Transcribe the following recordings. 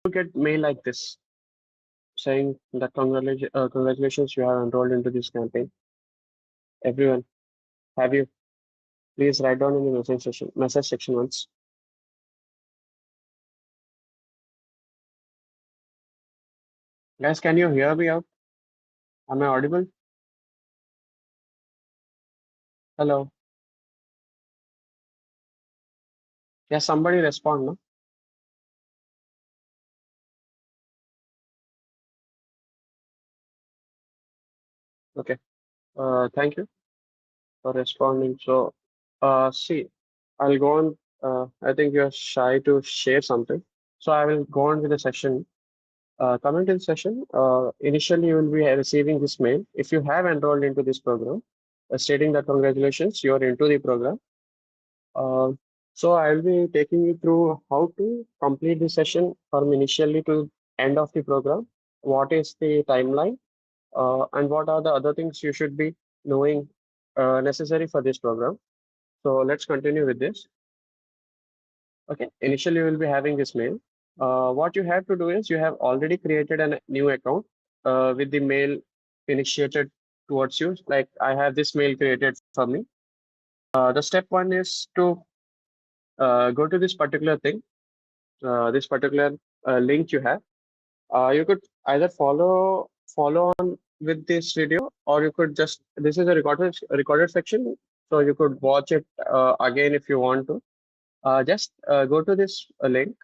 get mail like this saying that congratulations, you have enrolled into this campaign. Everyone, have you? Please write down in the message section once. Guys, can you hear me out? Am I audible? Hello. Yeah, somebody respond, no? Okay. Thank you for responding. So, see, I'll go on. I think you're shy to share something. So I will go on with the session. Coming to the session, initially you will be receiving this mail. If you have enrolled into this program, stating that congratulations, you are into the program. Uh, so I'll be taking you through how to complete the session from initially to end of the program. What is the timeline, and what are the other things you should be knowing necessary for this program. So let's continue with this. Okay, initially you will be having this mail. What you have to do is you have already created a new account with the mail initiated towards you. Like I have this mail created for me. The step one is to go to this particular thing, this particular link you have. You could either follow on with this video, or you could just, this is a recorded section, so you could watch it again if you want to. Just go to this link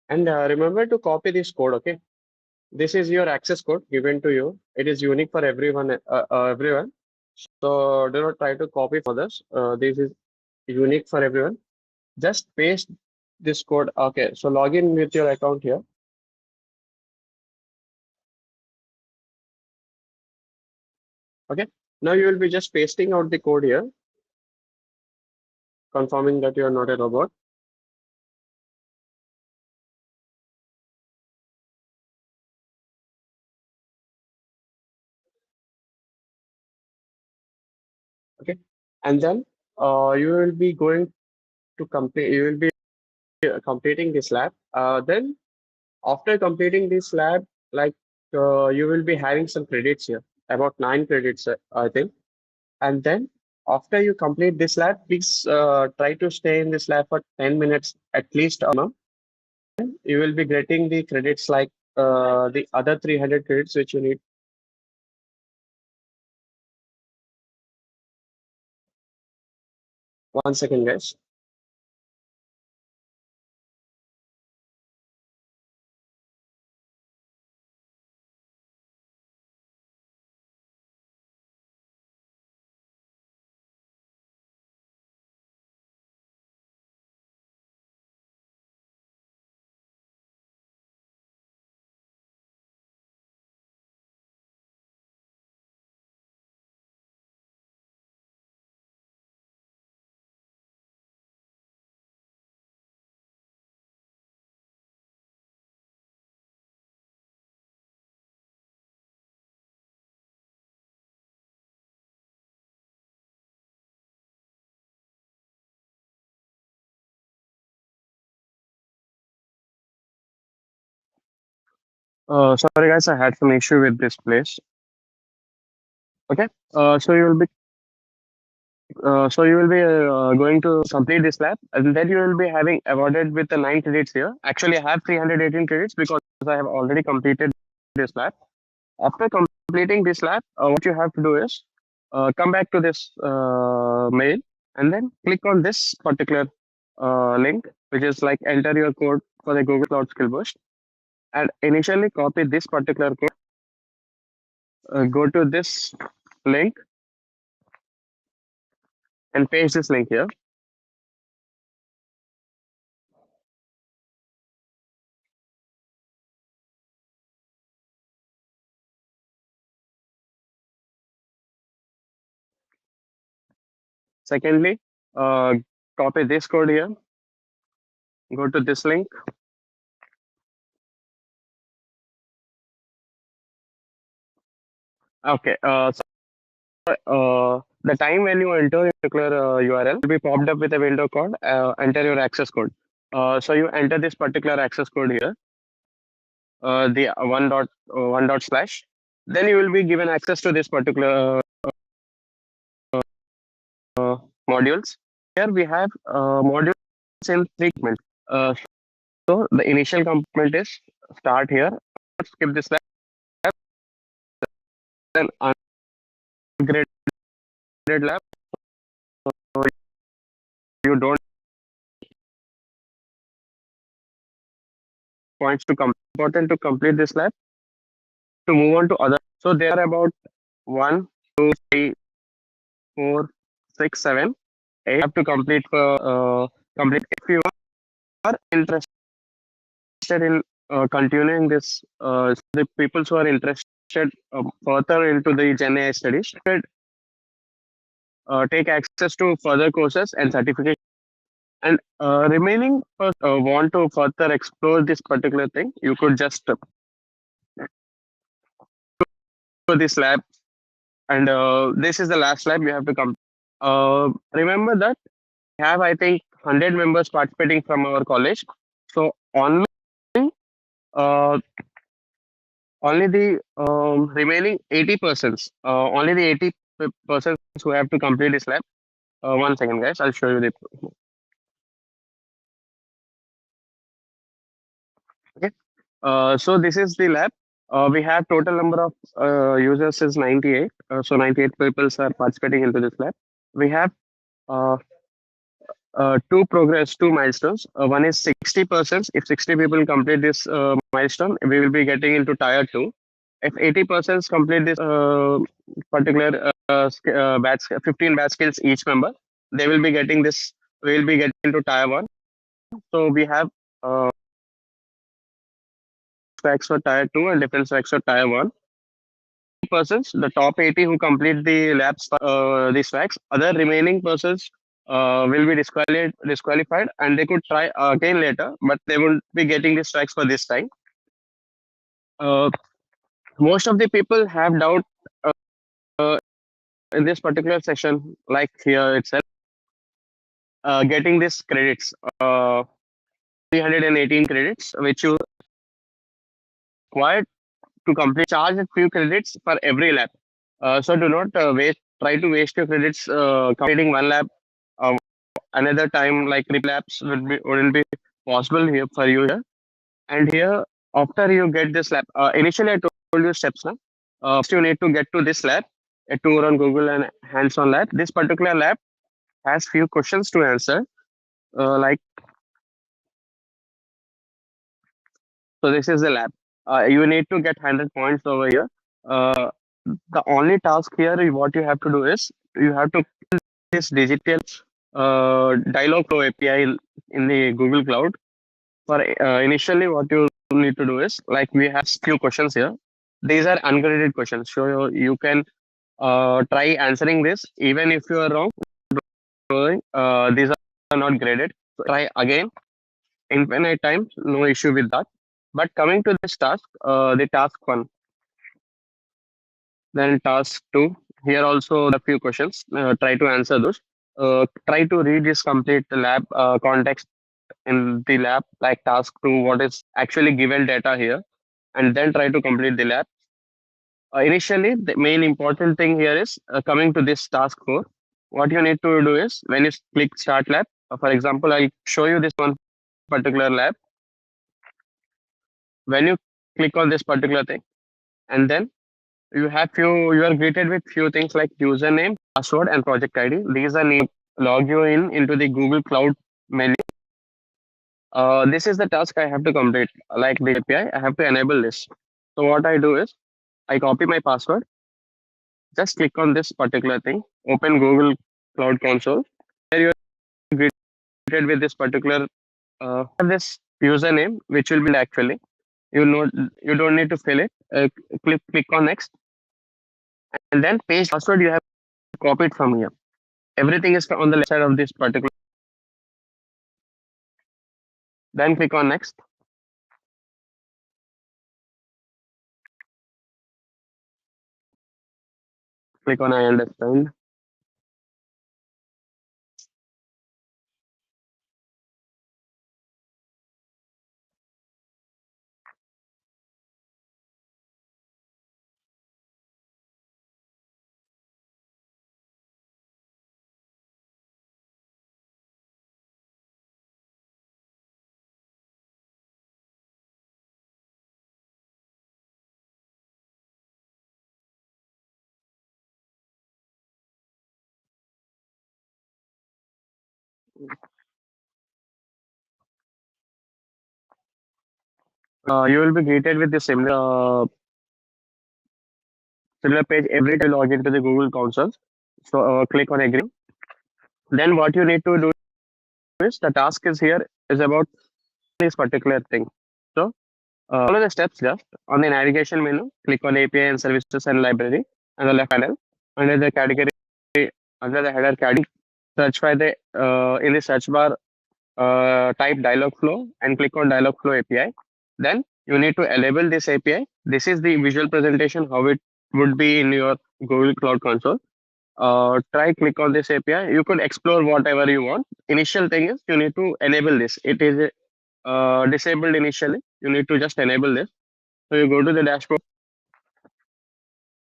and remember to copy this code. Okay, this is your access code given to you. It is unique for everyone. So do not try to copy for others. This is unique for everyone. Just paste this code. Okay, so log in with your account here. Okay, now you will be just pasting out the code here, confirming that you are not a robot. Okay, and then you will be going to complete. You will be completing this lab. Then after completing this lab, like you will be having some credits here, about 9 credits, I think. And then after you complete this lab, please try to stay in this lab for 10 minutes at least a minimum. You will be getting the credits like the other 300 credits which you need. One second, guys. Sorry, guys, I had some issue with this place. Okay, so you will be going to complete this lab, and then you will be having awarded with the 9 credits here. Actually, I have 318 credits because I have already completed this lab. After completing this lab, what you have to do is come back to this mail and then click on this particular link, which is like enter your code for the Google Cloud Skill Boost, and initially copy this particular code. Go to this link and paste this link here. Secondly, copy this code here. Go to this link. Okay. The time when you enter your particular URL will be popped up with a window called enter your access code. So you enter this particular access code here, the one dot slash. Then you will be given access to this particular modules. Here we have modules in treatment. So the initial component is start here. Skip this lab, then ungraded lab. So you don't points to important to complete this lab to move on to other. So there are about 1, 2, 3, 4, 6, 7, 8. Have to complete for complete. If you are interested in continuing this, the people who are interested further into the Gen AI studies should take access to further courses and certification. And remaining want to further explore this particular thing, you could just do this lab, and this is the last lab you have to come. Remember that we have, I think, 100 members participating from our college. So uh, only the remaining 80%, only the 80% who have to complete this lab. One second, guys, I'll show you the. Okay. So this is the lab. We have total number of users is 98. So 98 people are participating into this lab. We have uh, two milestones. One is 60%. If 60 people complete this milestone, we will be getting into tier two. If 80% complete this particular batch, 15 batch skills each member, they will be getting this. We will be getting into tier one. So we have stacks for tier two and different stacks for tier one. Persons, the top 80 who complete the labs, these stacks, other remaining persons will be disqualified and they could try again later, but they will be getting the strikes for this time. Uh, Most of the people have doubt in this particular session, like here itself, getting these credits, 318 credits, which you required to complete. Charge a few credits for every lab. So do not try to waste your credits completing one lab. Another time, like relapse wouldn't be possible here for you here. And here, after you get this lab, initially I told you steps now. First you need to get to this lab, a tour on Google and hands-on lab. This particular lab has few questions to answer. Like, so this is the lab. You need to get 100 points over here. Uh, the only task here, what you have to do is you have to this digital dialog flow API in the Google Cloud. For initially, what you need to do is like we have few questions here. These are ungraded questions. So you can try answering this even if you are wrong. These are not graded. So try again infinite times. No issue with that. But coming to this task, the task one, then task two. Here also a few questions. Try to answer those. Try to read this complete lab context in the lab, like task two, what is actually given data here, and then try to complete the lab. Initially, the main important thing here is coming to this task four. What you need to do is when you click start lab, for example, I'll show you this one particular lab. When you click on this particular thing, and then you are greeted with few things like username, password, and project ID. These are log you in into the Google Cloud menu. This is the task I have to complete. Like the API, I have to enable this. So what I do is I copy my password. Just click on this particular thing. Open Google Cloud Console. Here you are greeted with this particular this username, which will be actually you don't need to fill it. Click on next, and then paste password you have copied from here. Everything is on the left side of this particular. Then click on next. Click on I understand. You will be greeted with the similar page every time you log into the Google console. So click on agree. Then what you need to do is the task is here is about this particular thing. So follow the steps just on the navigation menu. Click on API and services and library on the left panel. Under the category, under the header category, search by the in the search bar, type Dialogflow and click on Dialogflow API. Then you need to enable this API. This is the visual presentation how it would be in your Google Cloud Console. Try click on this API. You could explore whatever you want. Initial thing is you need to enable this. It is disabled initially. You need to just enable this. So you go to the dashboard,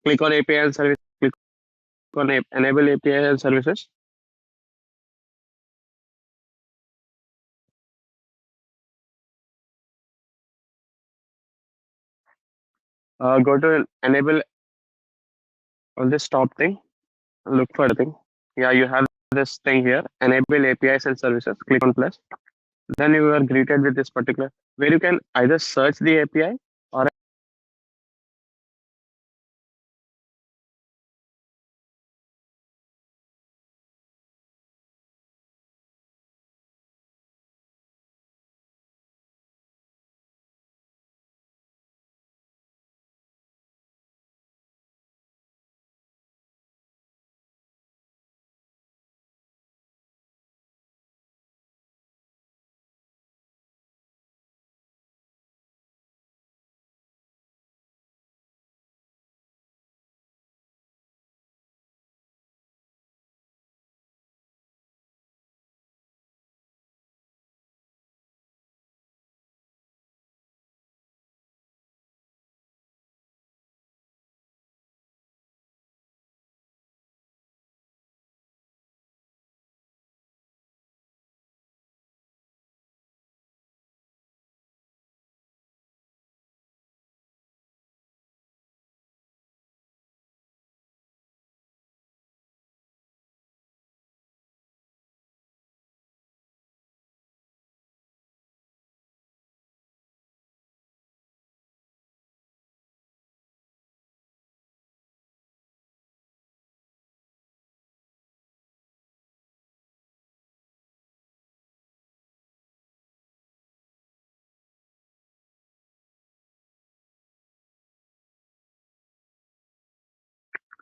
click on API and service, click on enable API and services. Go to enable on this top thing. Look for the thing. Yeah, you have this thing here. Enable APIs and services. Click on plus. Then you are greeted with this particular where you can either search the API or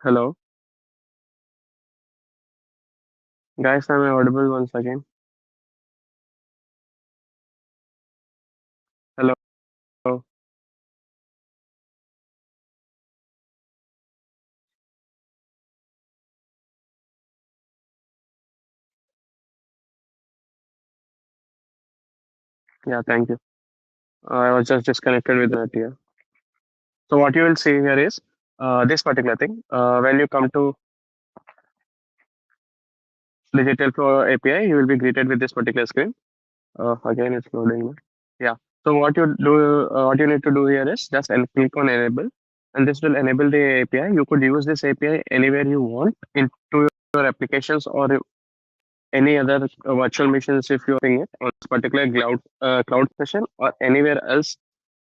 hello. Guys, am I audible once again? Hello. Yeah, thank you. I was just disconnected with that here. So what you will see here is this particular thing. When you come to Digital Flow API, you will be greeted with this particular screen. Again, it's loading now. Yeah. So what you need to do here is just click on enable, and this will enable the API. You could use this API anywhere you want into your applications or any other virtual machines if you're using it on this particular cloud session or anywhere else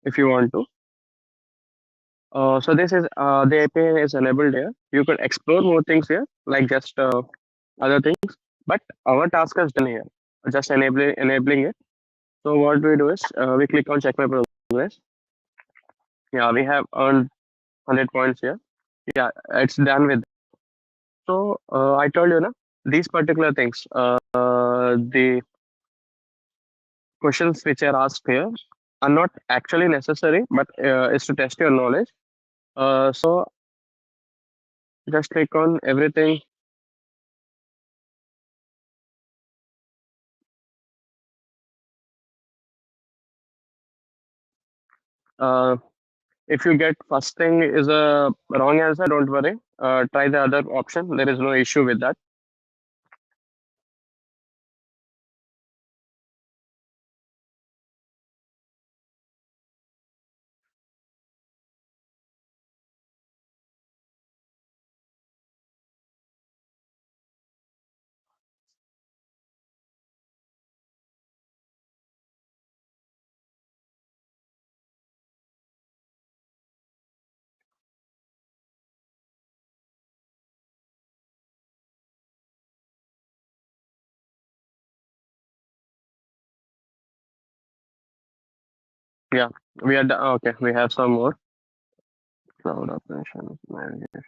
if you want to. So this is the API is enabled here. You could explore more things here, like just other things. But our task is done here. Just enabling it. So what we do is we click on check my progress. Yeah, we have earned 100 points here. Yeah, it's done with. So I told you, na, these particular things, the questions which are asked here are not actually necessary, but is to test your knowledge. So just click on everything. Uh, if you get first thing is a wrong answer, don't worry. Try the other option. There is no issue with that. Yeah, we are done. Okay, we have some more cloud operations manager.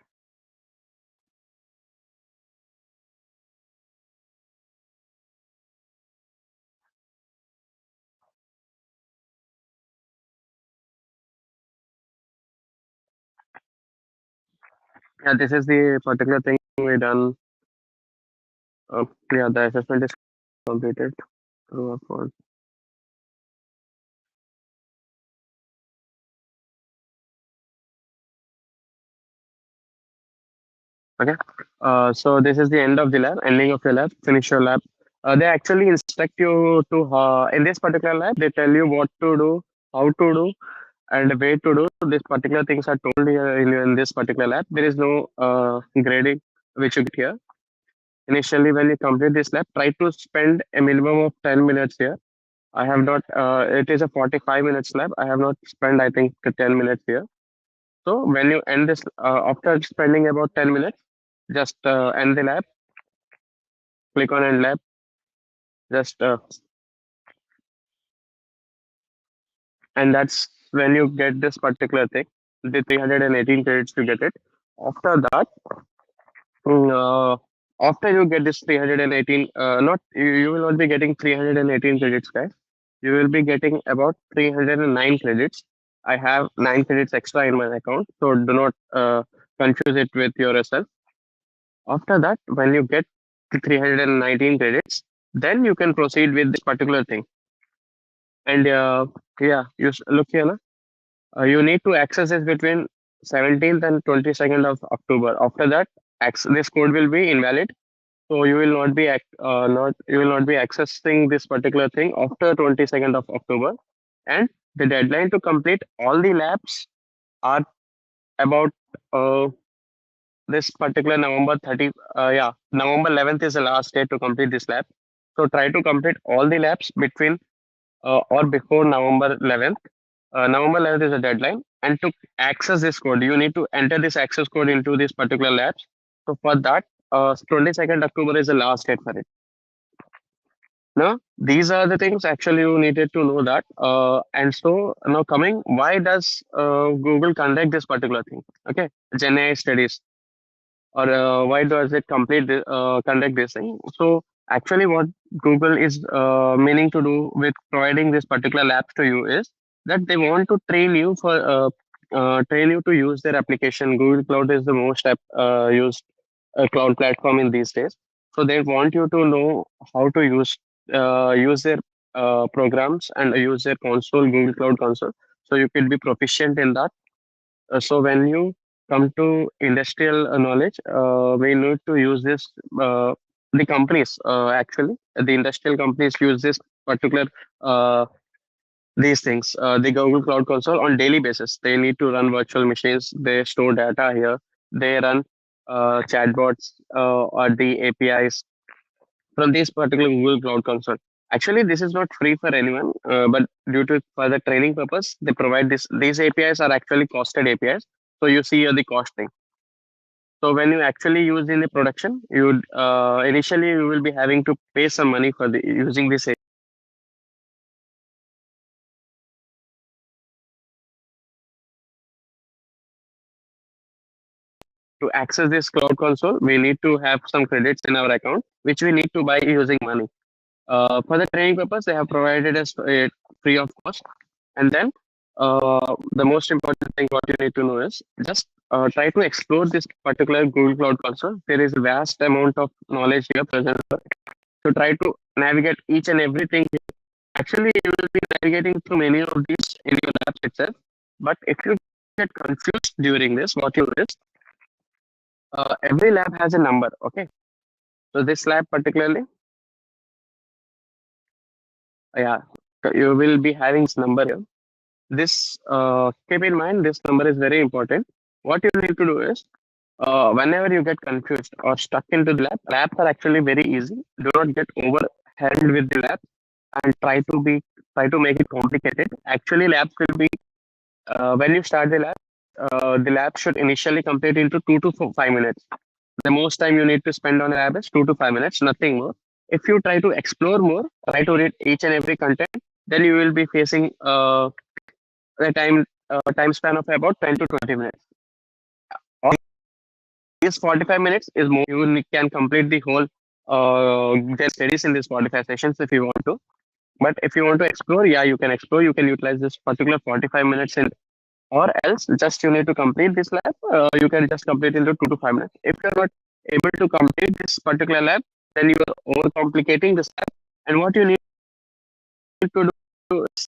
Yeah, this is the particular thing we done. Yeah, the assessment is completed. True or false? Okay. So this is the end of the lab, ending of the lab, finish your lab. They actually instruct you to, in this particular lab, they tell you what to do, how to do, and where to do. These particular things are told here in this particular lab. There is no grading which you get here. Initially, when you complete this lab, try to spend a minimum of 10 minutes here. I have not, it is a 45 minutes lab. I have not spent, I think, 10 minutes here. So when you end this, after spending about 10 minutes, just end the lab, click on end lab, just, and that's when you get this particular thing, the 318 credits to get it. After that, mm, after you get this 318, not you will not be getting 318 credits, guys. You will be getting about 309 credits. I have 9 credits extra in my account, so do not confuse it with yourself. After that, when you get to 319 credits, then you can proceed with this particular thing. And yeah, look here, na? You need to access this between 17th and 22nd of October. After that, this code will be invalid. So you will not be not you will not be accessing this particular thing after 22nd of October. And the deadline to complete all the labs are about uh, this particular November 30. Yeah, November 11th is the last day to complete this lab. So try to complete all the labs between or before November 11th. November 11th is the deadline. And to access this code, you need to enter this access code into this particular labs. So for that, 22nd October is the last date for it. Now, these are the things actually you needed to know that. And so now coming, why does Google conduct this particular thing? Okay, Gen AI studies, or why does it conduct this thing? So actually, what Google is meaning to do with providing this particular labs to you is that they want to train you to use their application. Google Cloud is the most used cloud platform in these days. So they want you to know how to use their programs and use their console, Google Cloud Console. So you could be proficient in that. So when you come to industrial knowledge, we need to use this. The companies actually, the industrial companies use this particular these things, the Google Cloud Console on daily basis. They need to run virtual machines. They store data here. They run chatbots or the APIs from this particular Google Cloud Console. Actually, this is not free for anyone, but due to for the training purpose, they provide this. These APIs are actually costed APIs. So you see here the cost thing. So when you actually use in the production, you initially you will be having to pay some money for the using this to access this cloud console. We need to have some credits in our account, which we need to buy using money. For the training purpose, they have provided us it free of cost. And then the most important thing what you need to know is just try to explore this particular Google Cloud Console. There is a vast amount of knowledge here present. So try to navigate each and everything. Actually, you will be navigating through many of these in your labs itself. But if you get confused during this, what you do is every lab has a number. Okay, so this lab particularly, yeah, so you will be having this number here. This keep in mind, this number is very important. What you need to do is whenever you get confused or stuck into the lab, labs are actually very easy. Do not get overwhelmed with the lab and try to make it complicated. Actually, labs will be when you start the lab should initially complete into 2 to 5 minutes. The most time you need to spend on a lab is 2 to 5 minutes, nothing more. If you try to explore more, try to read each and every content, then you will be facing the time span of about 10 to 20 minutes. Or this 45 minutes is more. You can complete the whole their studies in these 45 sessions if you want to. But if you want to explore, yeah, you can explore. You can utilize this particular 45 minutes in, or else just you need to complete this lab. You can just complete into 2 to 5 minutes. If you're not able to complete this particular lab, then you are overcomplicating this lab. And what you need to do is,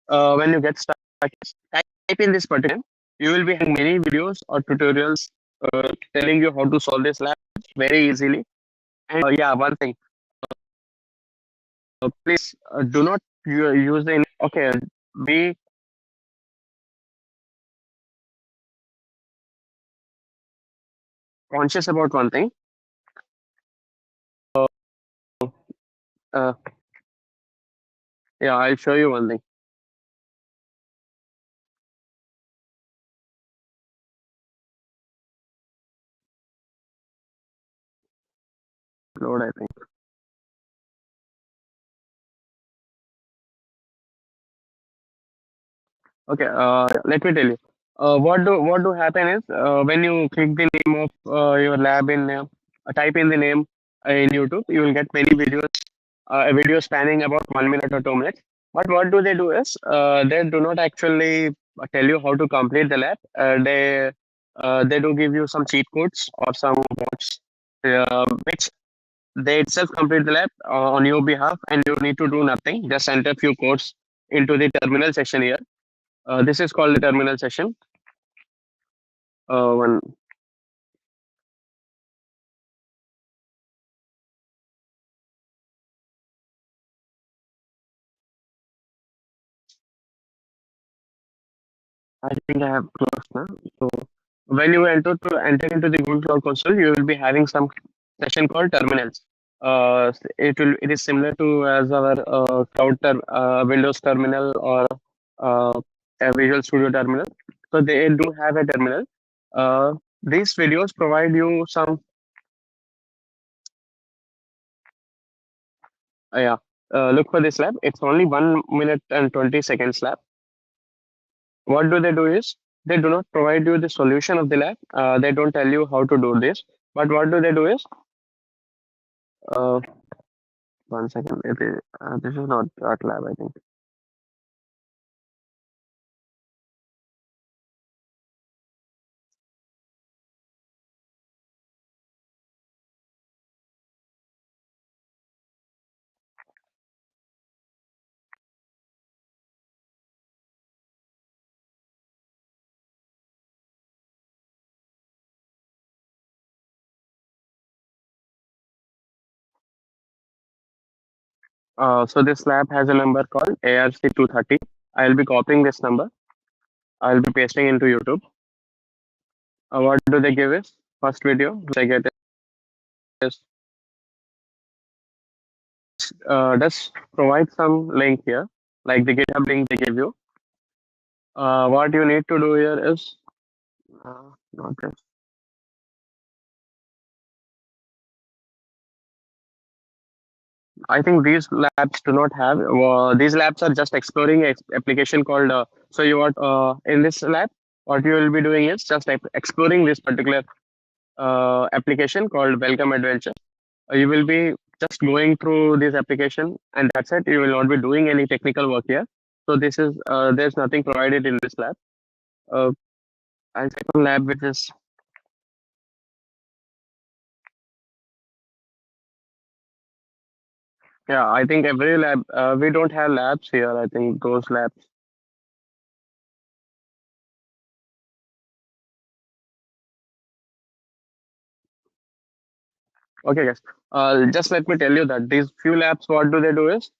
when you get stuck, is type in this particular. You will be having many videos or tutorials telling you how to solve this lab very easily. And yeah, one thing, please do not use the. Okay, be conscious about one thing. Uh, yeah, I'll show you one thing. Load, I think. Okay, let me tell you. What do happen is when you click the name of your lab in type in the name in YouTube, you will get many videos, a video spanning about 1 minute or 2 minutes. But what do they do is they do not actually tell you how to complete the lab. They do give you some cheat codes or some bots which they itself complete the lab on your behalf, and you need to do nothing. Just enter few codes into the terminal session here. This is called the terminal session. One, I think I have closed now. So when you enter into the Google Cloud Console, you will be having some session called terminals. It is similar to as our Windows terminal or a Visual Studio terminal. So they do have a terminal. These videos provide you some yeah. Look for this lab. It's only 1 minute and 20 seconds lab. What do they do is they do not provide you the solution of the lab. They don't tell you how to do this. But what do they do is uh, one second. This is not that lab, I think. So this lab has a number called ARC230. I'll be copying this number. I'll be pasting into YouTube. What do they give is first video they get is does provide some link here, like the GitHub link they give you. What you need to do here is not this. I think these labs do not have. These labs are just exploring application called. So you want in this lab, what you will be doing is just exploring this particular application called Welcome Adventure. You will be just going through this application, and that's it. You will not be doing any technical work here. So this is there's nothing provided in this lab. Uh, I'll check on lab which is yeah. I think every lab we don't have labs here. I think those labs. Okay, guys. Just let me tell you that these few labs, what do they do is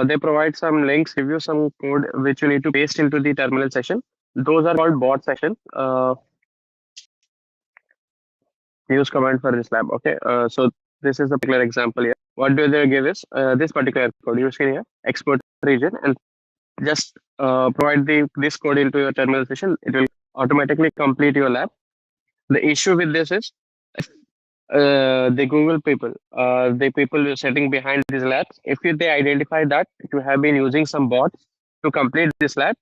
they provide some links, give you some code which you need to paste into the terminal session. Those are called bot session. Use command for this lab. Okay. So this is a particular example here. What do they give is this particular code you see here, export region, and just provide this code into your terminal session. It will automatically complete your lab. The issue with this is the Google people, the people sitting behind these labs, if they identify that you have been using some bots to complete this lab,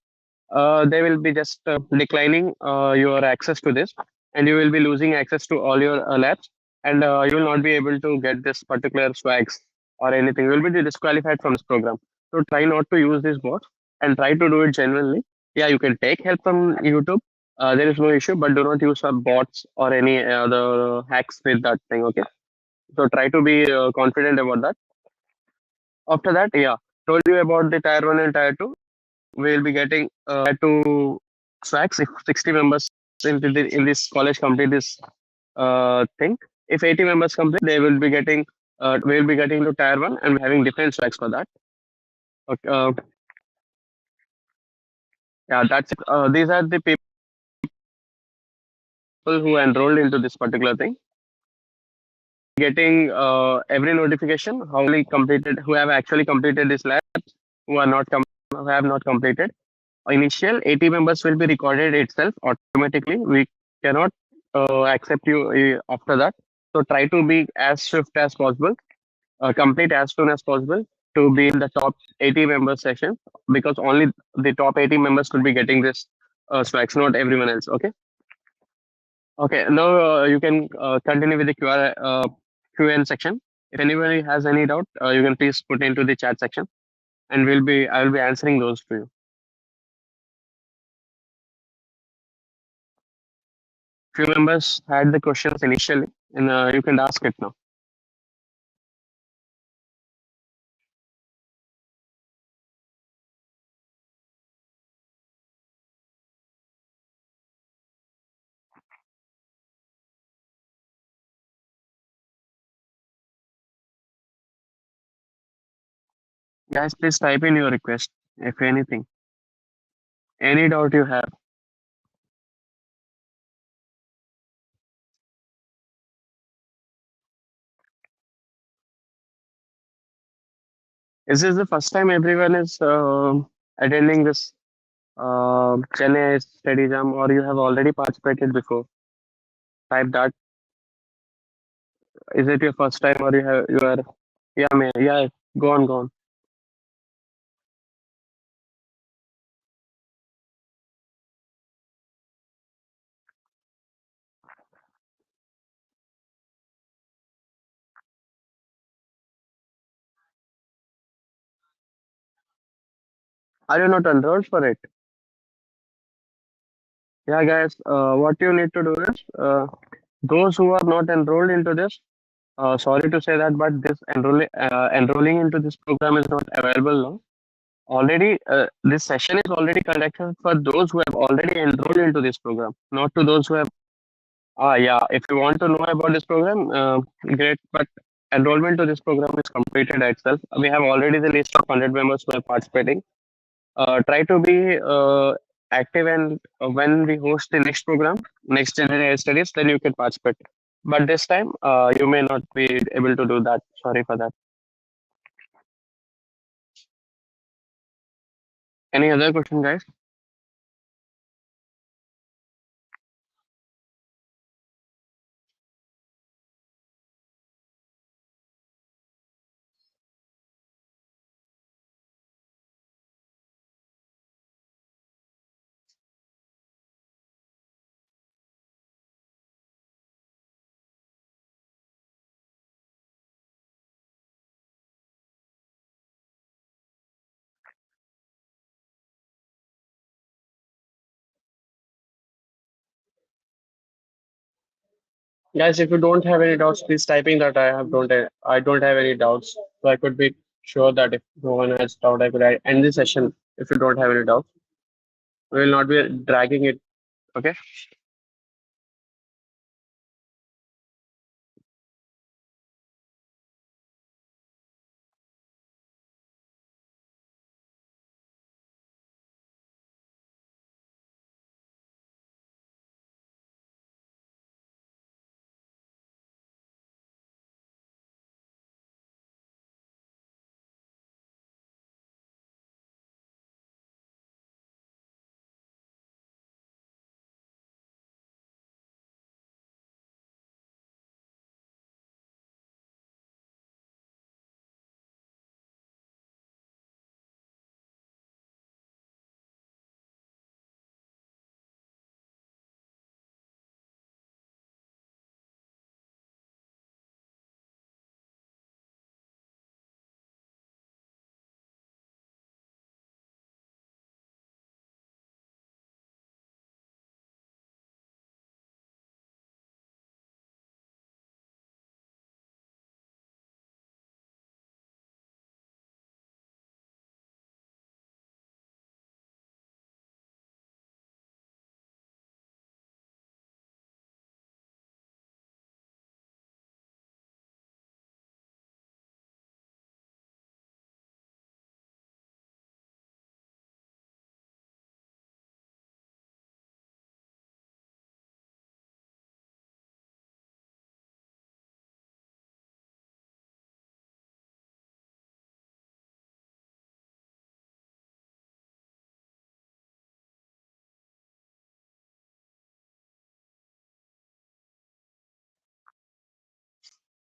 they will be just declining your access to this, and you will be losing access to all your labs, and you will not be able to get this particular swags or anything. You will be disqualified from this program. So try not to use these bots and try to do it genuinely. Yeah, you can take help from YouTube. There is no issue, but do not use some bots or any other hacks with that thing. Okay, so try to be confident about that. After that, yeah, told you about the tier one and tier two. We'll be getting to tracks if 60 members in this college complete this thing. If 80 members complete, they will be getting we'll be getting to tier one and having different tracks for that. Okay, yeah, that's it. These are the people who enrolled into this particular thing. Getting every notification how many completed who have actually completed this lab, who are not who have not completed. Initial 80 members will be recorded itself automatically. We cannot accept you after that. So try to be as swift as possible, complete as soon as possible to be in the top 80 members section, because only the top 80 members will be getting this specs, not everyone else. Okay. Okay. Now you can continue with the QN section. If anybody has any doubt, you can please put into the chat section, and I will be answering those to you. Few members had the questions initially, and you can ask it now. Guys, please type in your request if anything, any doubt you have. Is this the first time everyone is attending this Chennai Study Jam, or you have already participated before? Type that. Is it your first time, or you are? Yeah, man. Yeah, go on, go on. Are you not enrolled for it? Yeah, guys. What you need to do is those who are not enrolled into this. Sorry to say that, but this enrolling into this program is not available now. Already, this session is already conducted for those who have already enrolled into this program, not to those who have. Yeah, if you want to know about this program, great. But enrollment to this program is completed itself. We have already the list of 100 members who are participating. Try to be active, and when we host the next program, next generation studies, then you can participate. But this time, you may not be able to do that. Sorry for that. Any other question, guys? Guys, if you don't have any doubts, please typing that I don't have any doubts. So I could be sure that if no one has doubt, I could end the session if you don't have any doubts. We will not be dragging it. Okay.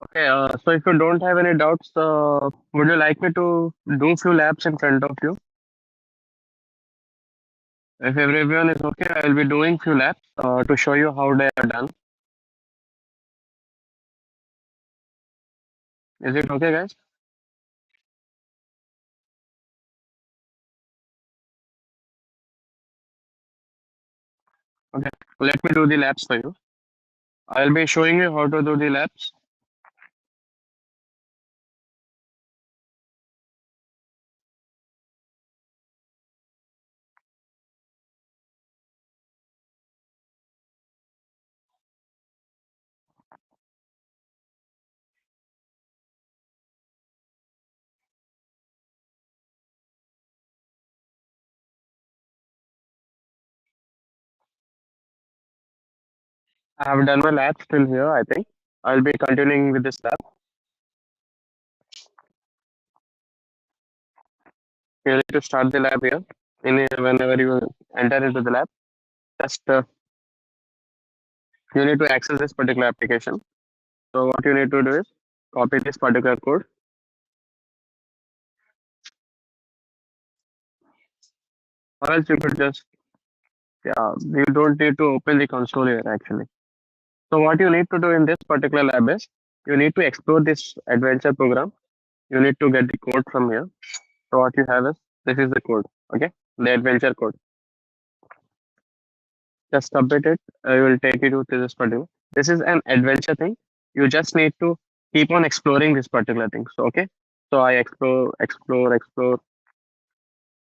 Okay, so if you don't have any doubts, would you like me to do few labs in front of you? If everyone is okay, I will be doing few labs to show you how they are done. Is it okay, guys? Okay, let me do the labs for you. I'll be showing you how to do the labs. I have done my labs till here, I think. I'll be continuing with this lab. You need to start the lab here. Whenever you enter into the lab, just you need to access this particular application. So what you need to do is copy this particular code, or else you could just, yeah, you don't need to open the console here actually. So what you need to do in this particular lab is you need to explore this adventure program. You need to get the code from here. So what you have is this is the code, okay? The adventure code. Just submit it. I will take you to this particular. This is an adventure thing. You just need to keep on exploring this particular thing. So okay. So I explore.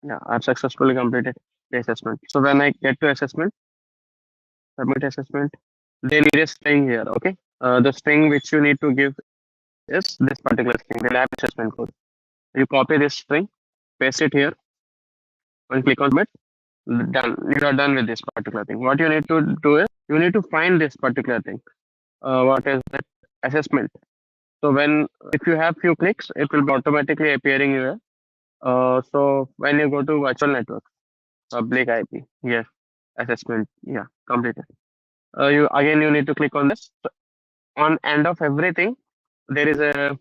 Yeah, I've successfully completed the assessment. So when I get to assessment, submit assessment, they need a string here. Okay. The string which you need to give is this particular string, the lab assessment code. You copy this string, paste it here, and click on submit. Done. You are done with this particular thing. What you need to do is you need to find this particular thing. What is that assessment? So when if you have few clicks, it will be automatically appearing here. So when you go to virtual network, public IP, yes, assessment, yeah, completed. You need to click on this. So on end of everything, there is a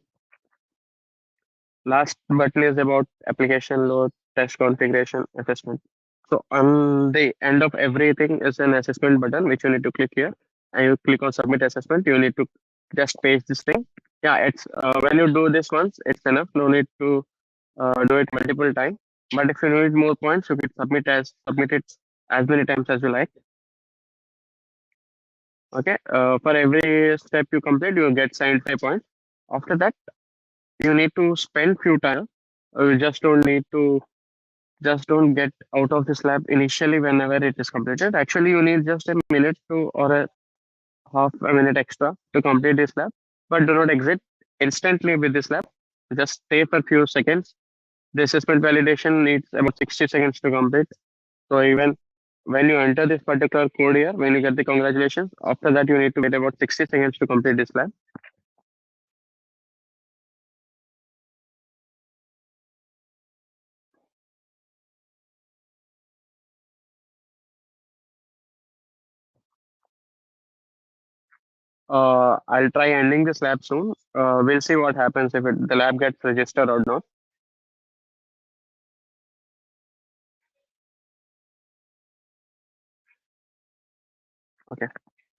last button is about application load, test configuration, assessment. So on the end of everything is an assessment button which you need to click here, and you click on submit assessment. You need to just paste this thing. Yeah, it's when you do this once, it's enough. No need to do it multiple times. But if you need more points, you can submit it as many times as you like. Okay. For every step you complete, you get 75 points. After that, you need to spend few time. You just don't get out of this lab initially whenever it is completed. Actually, you need just a minute to or a half a minute extra to complete this lab. But do not exit instantly with this lab. Just stay for few seconds. The assessment validation needs about 60 seconds to complete. So even when you enter this particular code here, when you get the congratulations, after that you need to wait about 60 seconds to complete this lab. I'll try ending this lab soon. We'll see what happens if the lab gets registered or not. Okay.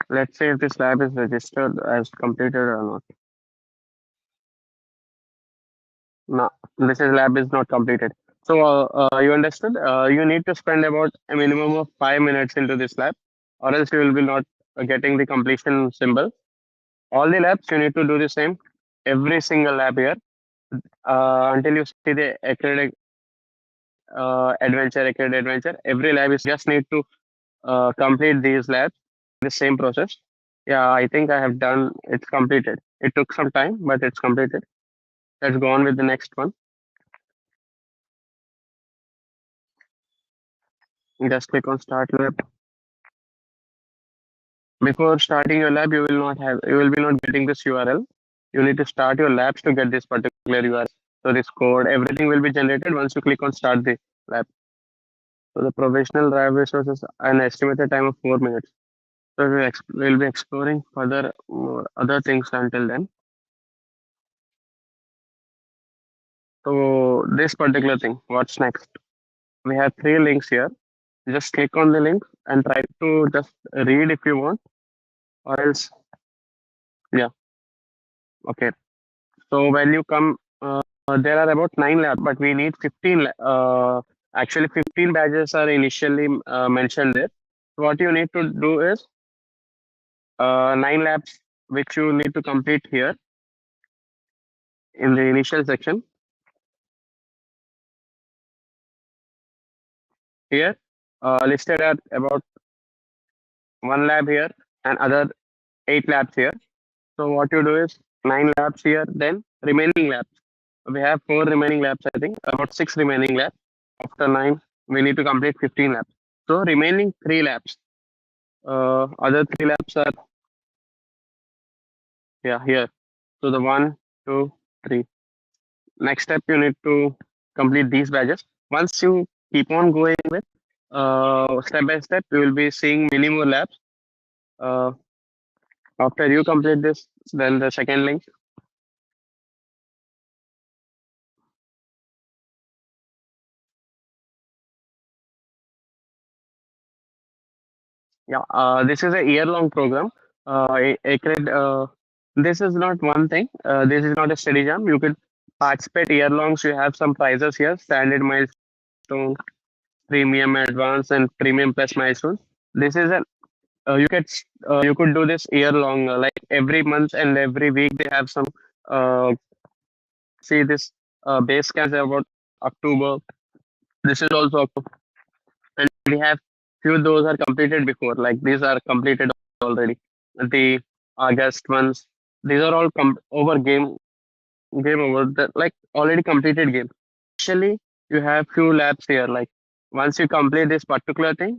Let's see if this lab is registered as completed or not. No, this is lab is not completed. So you understood? You need to spend about a minimum of 5 minutes into this lab, or else you will be not getting the completion symbol. All the labs you need to do the same. Every single lab here until you see the accredited adventure. Every lab is just need to complete these labs. The same process. Yeah, I think I have done. It's completed. It took some time, but it's completed. Let's go on with the next one. Just click on start lab. Before starting your lab, you will be not getting this URL. You need to start your labs to get this particular URL. So this code, everything will be generated once you click on start the lab. So the professional drive resources an estimated time of 4 minutes. So we'll be exploring further other things until then. So this particular thing, what's next? We have three links here. Just click on the link and try to just read if you want, or else, yeah, okay. So when you come, there are about 9 labs, but we need 15. Actually, 15 badges are initially mentioned there. What you need to do is 9 labs, which you need to complete here in the initial section. Here, listed at about 1 lab here and other 8 labs here. So what you do is 9 labs here, then remaining labs. We have 4 remaining labs, I think, about 6 remaining labs. After 9, we need to complete 15 labs. So remaining 3 labs. Other 3 labs are, yeah, here. So the 1, 2, 3. Next step, you need to complete these badges. Once you keep on going with step by step, you will be seeing many more labs. Uh, After you complete this, then the second link. Yeah, this is a year-long program. Acred, this is not one thing. This is not a study jam. You could participate year-longs. You have some prizes here: standard milestone, premium advance, and premium plus milestone. This is an you could do this year-long. Like every month and every week, they have some. See this base camp is about October. This is also October, and we have few those are completed before. Like these are completed already. The August ones, these are all over game over the like already completed game. Actually, you have few labs here. Like once you complete this particular thing,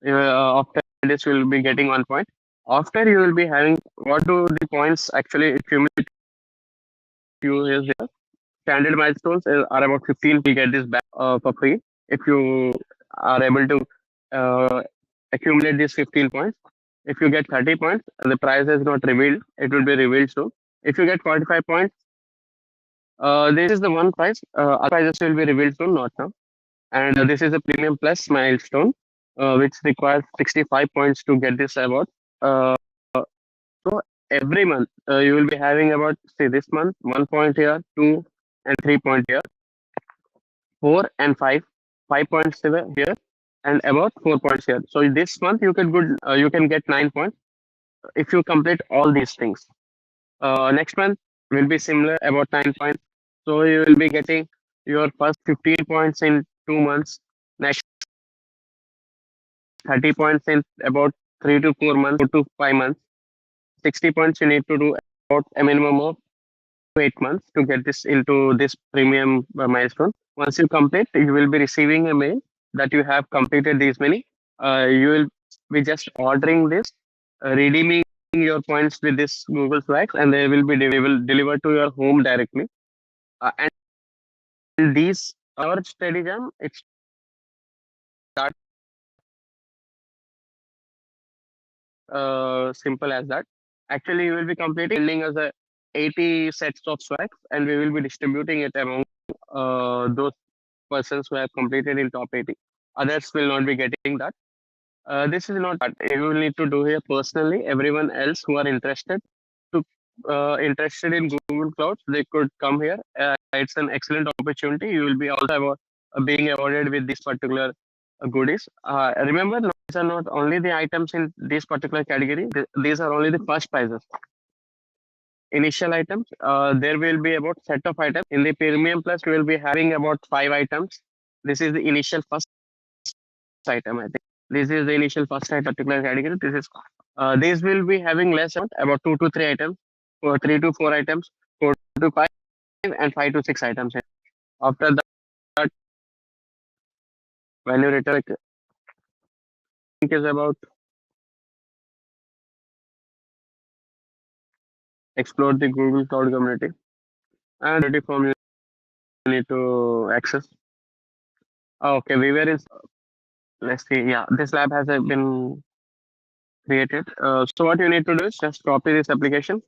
after this you will be getting 1 point. After you will be having what do the points actually accumulate you is here. Standard milestones are about 15. You get this back for free if you are able to accumulate these 15 points. If you get 30 points, the prize is not revealed. It will be revealed soon. If you get 45 points, this is the one prize. Other prizes will be revealed soon, not now. And this is a premium plus milestone, which requires 65 points to get this award. Uh, so every month, you will be having about, say, this month, 1 point here, 2 and 3 point here, 4 and 5, 5 points here, and about 4 points here. So this month you can get 9 points if you complete all these things. Next month will be similar, about 9 points. So you will be getting your first 15 points in 2 months. Next 30 points in about 3 to 4 months, 4 to 5 months. 60 points you need to do about a minimum of 8 months to get this into this premium milestone. Once you complete, you will be receiving a mail that you have completed these many. You will be just ordering this, redeeming your points with this Google Flags, and they will be delivered to your home directly. And these our study jam, it's that simple as that. Actually, you will be completing as a 80 sets of swags, and we will be distributing it among those persons who have completed in top 80. Others will not be getting that. This is not that you will need to do here personally. Everyone else who are interested in Google Clouds, they could come here. It's an excellent opportunity. You will be also being awarded with this particular goodies. Remember, these are not only the items in this particular category. These are only the first prizes. Initial items. There will be about set of items. In the Premium Plus, we will be having about 5 items. This is the initial first item, I think. This is the initial first item particular category. These will be having less amount, about 2 to 3 items, or 3 to 4 items, 4 to 5, and 5 to 6 items. After that, when you return, I think is about explore the Google Cloud community and ready form you need to access. Okay, we were in. Let's see. Yeah, this lab has been created. So what you need to do is just copy this application,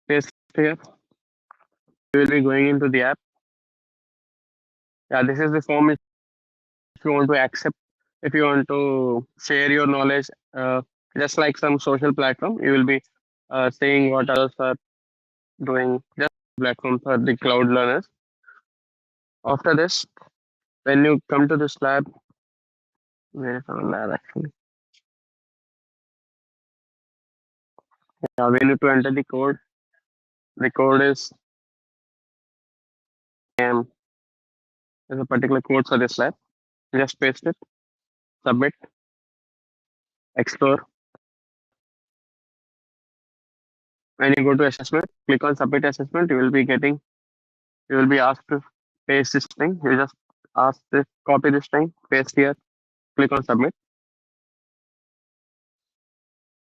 paste here, you will be going into the app. Yeah, this is the form if you want to accept, if you want to share your knowledge, just like some social platform, you will be saying what others are doing, just platform for the cloud learners. After this, when you come to this lab, where is our lab actually? Yeah, we need to enter the code. The code is there's a particular code for this lab. Just paste it, submit, explore. When you go to assessment, click on submit assessment. You will be asked to paste this thing. You just ask this, copy this thing, paste here, click on submit.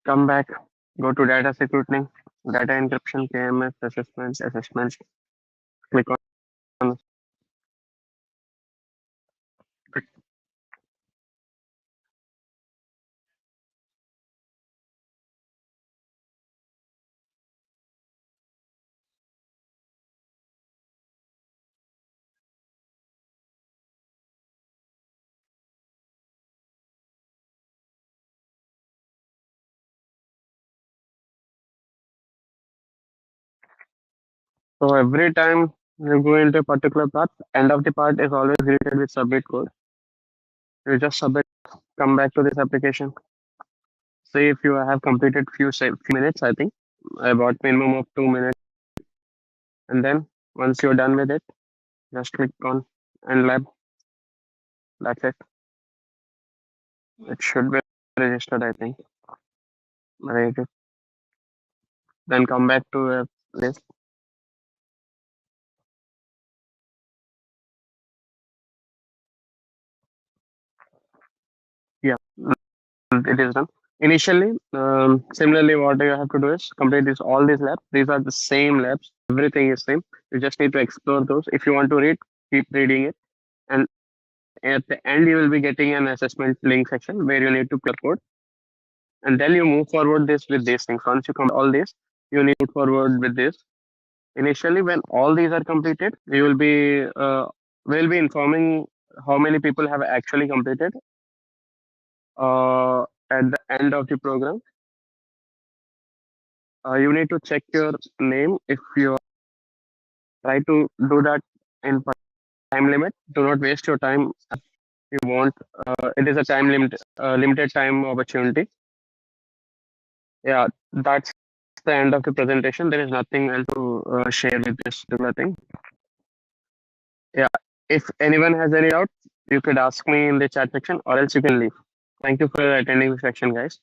Come back, go to data security, data encryption, KMS, assessment. Click on. So every time you go into a particular part, end of the part is always greeted with submit code. You just submit, come back to this application. Say if you have completed few minutes, I think about minimum of 2 minutes, and then once you're done with it, just click on end lab. That's it. It should be registered, I think. Right. Then come back to this. Yeah, it is done. Initially, similarly, what you have to do is complete this all these labs. These are the same labs. Everything is same. You just need to explore those. If you want to read, keep reading it. And at the end, you will be getting an assessment link section where you need to put code. And then you move forward this with these things. Once you complete all this, you need to move forward with this. Initially, when all these are completed, you will be will be informing how many people have actually completed at the end of the program. You need to check your name if you try to do that in time limit. Do not waste your time. You want it is a time limit, limited time opportunity. Yeah, that's the end of the presentation. There is nothing else to share with this particular thing. Yeah, if anyone has any doubt, you could ask me in the chat section, or else you can leave. Thank you for attending the section, guys.